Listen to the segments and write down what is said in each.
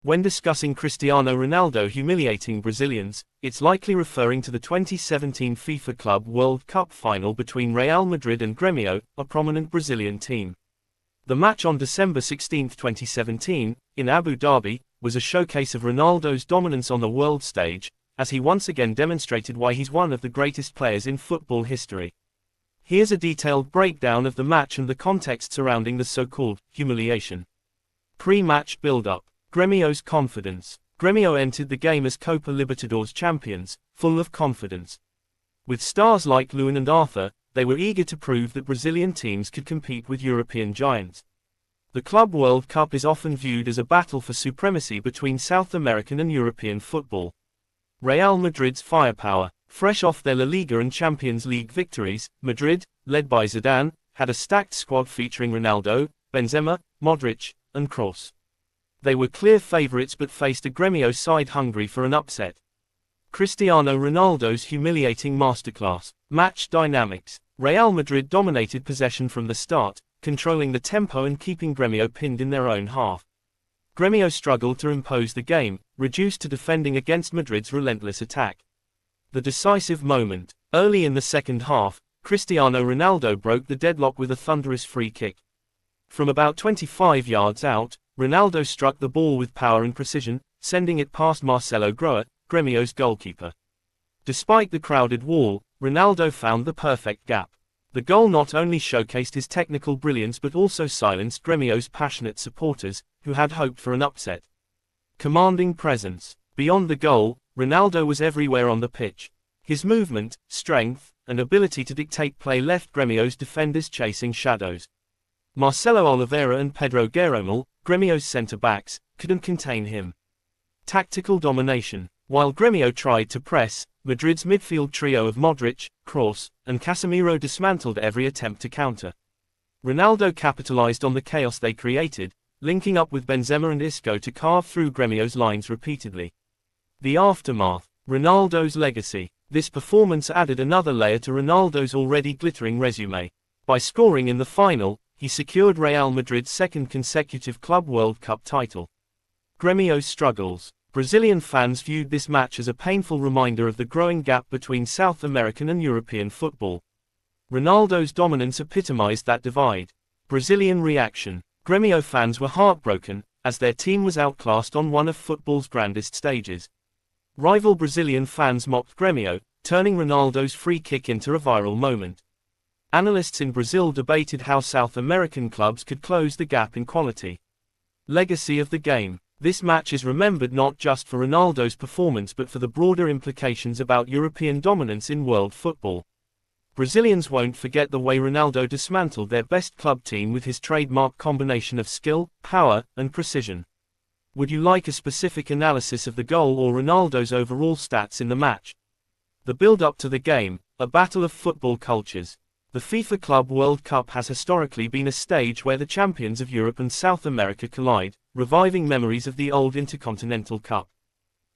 When discussing Cristiano Ronaldo humiliating Brazilians, it's likely referring to the 2017 FIFA Club World Cup final between Real Madrid and Grêmio, a prominent Brazilian team. The match on December 16, 2017, in Abu Dhabi, was a showcase of Ronaldo's dominance on the world stage, as he once again demonstrated why he's one of the greatest players in football history. Here's a detailed breakdown of the match and the context surrounding the so-called humiliation. Pre-match build-up. Grêmio's confidence. Grêmio entered the game as Copa Libertadores champions, full of confidence. With stars like Luan and Arthur, they were eager to prove that Brazilian teams could compete with European giants. The Club World Cup is often viewed as a battle for supremacy between South American and European football. Real Madrid's firepower. Fresh off their La Liga and Champions League victories, Madrid, led by Zidane, had a stacked squad featuring Ronaldo, Benzema, Modric, and Kroos. They were clear favourites but faced a Grêmio side hungry for an upset. Cristiano Ronaldo's humiliating masterclass. Match dynamics. Real Madrid dominated possession from the start, controlling the tempo and keeping Grêmio pinned in their own half. Grêmio struggled to impose the game, reduced to defending against Madrid's relentless attack. The decisive moment. Early in the second half, Cristiano Ronaldo broke the deadlock with a thunderous free kick. From about 25 yards out, Ronaldo struck the ball with power and precision, sending it past Marcelo Groa, Grêmio's goalkeeper. Despite the crowded wall, Ronaldo found the perfect gap. The goal not only showcased his technical brilliance but also silenced Grêmio's passionate supporters, who had hoped for an upset. Commanding presence. Beyond the goal, Ronaldo was everywhere on the pitch. His movement, strength, and ability to dictate play left Grêmio's defenders chasing shadows. Marcelo Oliveira and Pedro Guerrero, Grêmio's centre-backs, couldn't contain him. Tactical domination. While Grêmio tried to press, Madrid's midfield trio of Modric, Kroos, and Casemiro dismantled every attempt to counter. Ronaldo capitalized on the chaos they created, linking up with Benzema and Isco to carve through Grêmio's lines repeatedly. The aftermath. Ronaldo's legacy. This performance added another layer to Ronaldo's already glittering resume. By scoring in the final, he secured Real Madrid's second consecutive Club World Cup title. Grêmio's struggles. Brazilian fans viewed this match as a painful reminder of the growing gap between South American and European football. Ronaldo's dominance epitomized that divide. Brazilian reaction. Grêmio fans were heartbroken, as their team was outclassed on one of football's grandest stages. Rival Brazilian fans mocked Grêmio, turning Ronaldo's free kick into a viral moment. Analysts in Brazil debated how South American clubs could close the gap in quality. Legacy of the game. This match is remembered not just for Ronaldo's performance but for the broader implications about European dominance in world football. Brazilians won't forget the way Ronaldo dismantled their best club team with his trademark combination of skill, power, and precision. Would you like a specific analysis of the goal or Ronaldo's overall stats in the match? The build-up to the game, a battle of football cultures. The FIFA Club World Cup has historically been a stage where the champions of Europe and South America collide, reviving memories of the old Intercontinental Cup.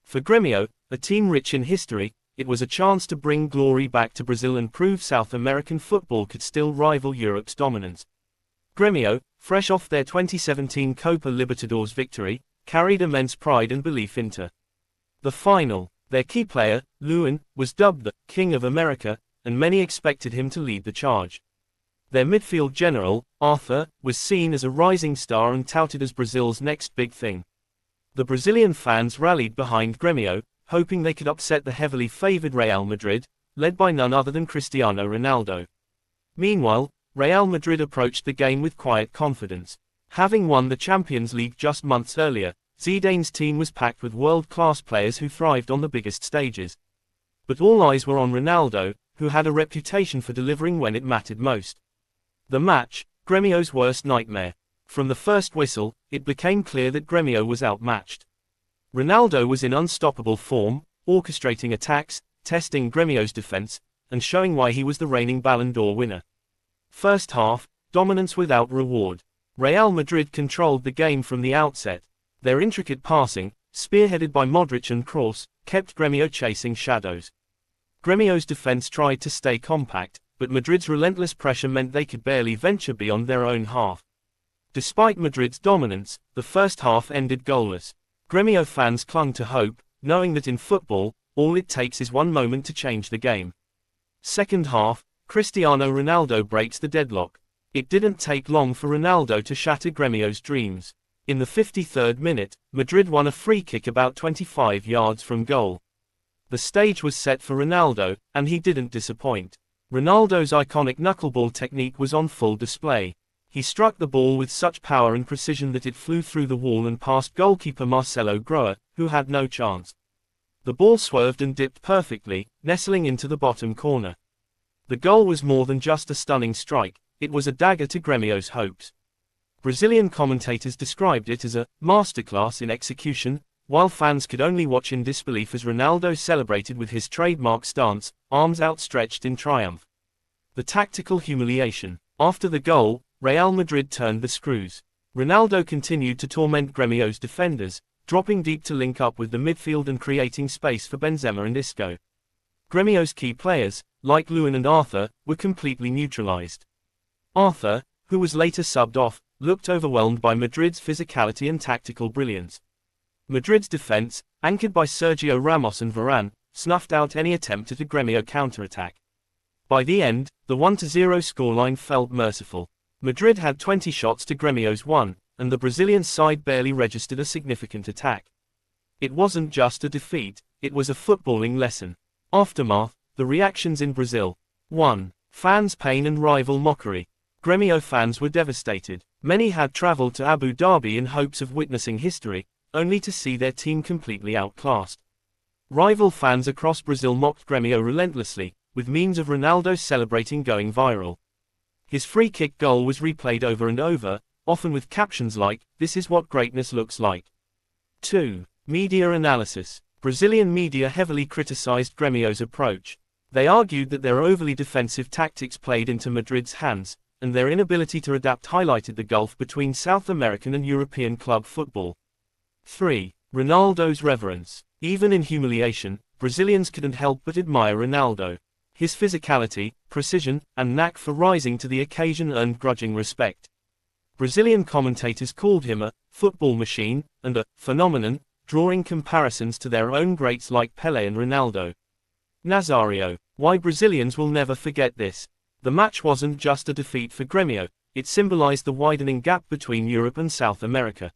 For Grêmio, a team rich in history, it was a chance to bring glory back to Brazil and prove South American football could still rival Europe's dominance. Grêmio, fresh off their 2017 Copa Libertadores victory, carried immense pride and belief into the final. Their key player, Luan, was dubbed the King of America, and many expected him to lead the charge. Their midfield general, Arthur, was seen as a rising star and touted as Brazil's next big thing. The Brazilian fans rallied behind Grêmio, hoping they could upset the heavily favoured Real Madrid, led by none other than Cristiano Ronaldo. Meanwhile, Real Madrid approached the game with quiet confidence. Having won the Champions League just months earlier, Zidane's team was packed with world-class players who thrived on the biggest stages. But all eyes were on Ronaldo, who had a reputation for delivering when it mattered most. The match, Grêmio's worst nightmare. From the first whistle, it became clear that Grêmio was outmatched. Ronaldo was in unstoppable form, orchestrating attacks, testing Grêmio's defense, and showing why he was the reigning Ballon d'Or winner. First half, dominance without reward. Real Madrid controlled the game from the outset. Their intricate passing, spearheaded by Modric and Kroos, kept Grêmio chasing shadows. Grêmio's defense tried to stay compact, but Madrid's relentless pressure meant they could barely venture beyond their own half. Despite Madrid's dominance, the first half ended goalless. Grêmio fans clung to hope, knowing that in football, all it takes is one moment to change the game. Second half, Cristiano Ronaldo breaks the deadlock. It didn't take long for Ronaldo to shatter Grêmio's dreams. In the 53rd minute, Madrid won a free kick about 25 yards from goal. The stage was set for Ronaldo, and he didn't disappoint. Ronaldo's iconic knuckleball technique was on full display. He struck the ball with such power and precision that it flew through the wall and past goalkeeper Marcelo Groa, who had no chance. The ball swerved and dipped perfectly, nestling into the bottom corner. The goal was more than just a stunning strike, it was a dagger to Grêmio's hopes. Brazilian commentators described it as a masterclass in execution, while fans could only watch in disbelief as Ronaldo celebrated with his trademark stance, arms outstretched in triumph. The tactical humiliation. After the goal, Real Madrid turned the screws. Ronaldo continued to torment Grêmio's defenders, dropping deep to link up with the midfield and creating space for Benzema and Isco. Grêmio's key players, like Luan and Arthur, were completely neutralized. Arthur, who was later subbed off, looked overwhelmed by Madrid's physicality and tactical brilliance. Madrid's defense, anchored by Sergio Ramos and Varane, snuffed out any attempt at a Grêmio counterattack. By the end, the 1-0 scoreline felt merciful. Madrid had 20 shots to Grêmio's 1, and the Brazilian side barely registered a significant attack. It wasn't just a defeat, it was a footballing lesson. Aftermath, the reactions in Brazil. 1. Fans' pain and rival mockery. Grêmio fans were devastated. Many had traveled to Abu Dhabi in hopes of witnessing history, only to see their team completely outclassed. Rival fans across Brazil mocked Grêmio relentlessly, with memes of Ronaldo celebrating going viral. His free kick goal was replayed over and over, often with captions like, "This is what greatness looks like." 2. Media analysis. Brazilian media heavily criticized Grêmio's approach. They argued that their overly defensive tactics played into Madrid's hands, and their inability to adapt highlighted the gulf between South American and European club football. 3. Ronaldo's reverence. Even in humiliation, Brazilians couldn't help but admire Ronaldo. His physicality, precision, and knack for rising to the occasion earned grudging respect. Brazilian commentators called him a football machine and a phenomenon, drawing comparisons to their own greats like Pelé and Ronaldo Nazário. Why Brazilians will never forget this. The match wasn't just a defeat for Grêmio, it symbolized the widening gap between Europe and South America.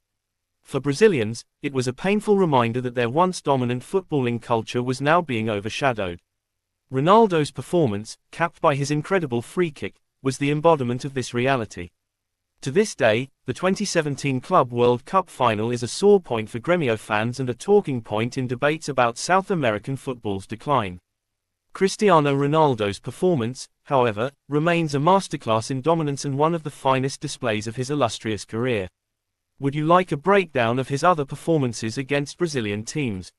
For Brazilians, it was a painful reminder that their once dominant footballing culture was now being overshadowed. Ronaldo's performance, capped by his incredible free kick, was the embodiment of this reality. To this day, the 2017 Club World Cup final is a sore point for Grêmio fans and a talking point in debates about South American football's decline. Cristiano Ronaldo's performance, however, remains a masterclass in dominance and one of the finest displays of his illustrious career. Would you like a breakdown of his other performances against Brazilian teams?